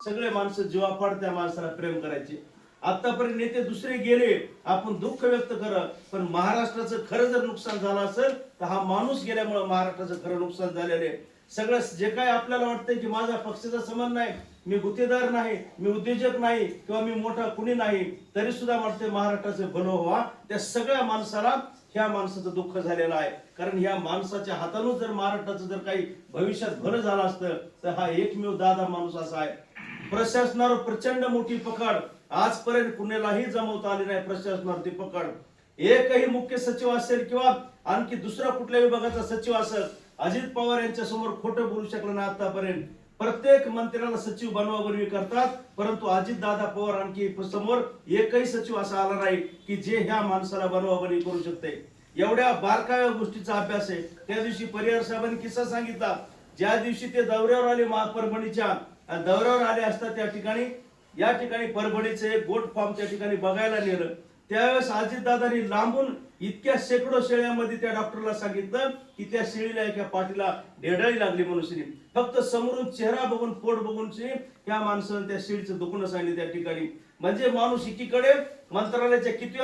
सगळे माणसं जीवापाड त्या माणसाला प्रेम करायचे. आतापर्यंत नेते दुसरे गेले, आपण दुःख व्यक्त कर, पण महाराष्ट्राचं खरं जर नुकसान झालं असेल तर हा माणूस गेल्यामुळे महाराष्ट्राचं खरं नुकसान झालेलं आहे. सगळं जे काय आपल्याला वाटतंय की माझा पक्षाचा संबंध नाही, मी गुत्तेदार नाही, मी उद्योजक नाही किंवा मी मोठा कुणी नाही, तरी सुद्धा वाटते महाराष्ट्राचं भलं व्हावा, त्या सगळ्या माणसाला ह्या माणसाचं दुःख झालेलं आहे. कारण ह्या माणसाच्या हातानूच जर महाराष्ट्राचं जर काही भविष्यात भलं झालं असतं तर हा एकमेव दादा माणूस असा आहे. प्रशासनावर प्रचंड मोठी पकड, आजपर्यंत कुणालाही जमवता आली नाही प्रशासनावरती पकड. एकही मुख्य सचिव असेल किंवा आणखी दुसरा कुठल्या विभागाचा सचिव असेल, अजित पवार यांच्या समोर खोटं बोलू शकलं नाही आतापर्यंत. प्रत्येक मंत्र्याला सचिव बनवाबनवी करतात, परंतु अजित दादा पवार आणखी समोर एकही सचिव असा आला नाही की जे ह्या माणसाला बनवाबनवी करू शकते. एवढ्या बारकाव्या गोष्टीचा अभ्यास आहे. त्या दिवशी परिहार साहेबांनी किस्सा सांगितला, ज्या दिवशी ते दौऱ्यावर आले परभणीच्या दौऱ्यावर आले असता त्या ठिकाणी या ठिकाणी परभणीचे गोट फार्म त्या ठिकाणी बघायला नेलं. त्यावेळेस अजितदादांनी लांबून इतक्या शेकडो शेळ्यामध्ये त्या डॉक्टरला सांगितलं की त्या शेळीला एका पाठीला ढेडाळी लागली मनुष्याने. फक्त समोरून चेहरा बघून पोट बघून त्या माणसानं त्या शेळीचं दुखणं सांगितलं त्या ठिकाणी. म्हणजे माणूस एकीकडे मंत्रालयाच्या किती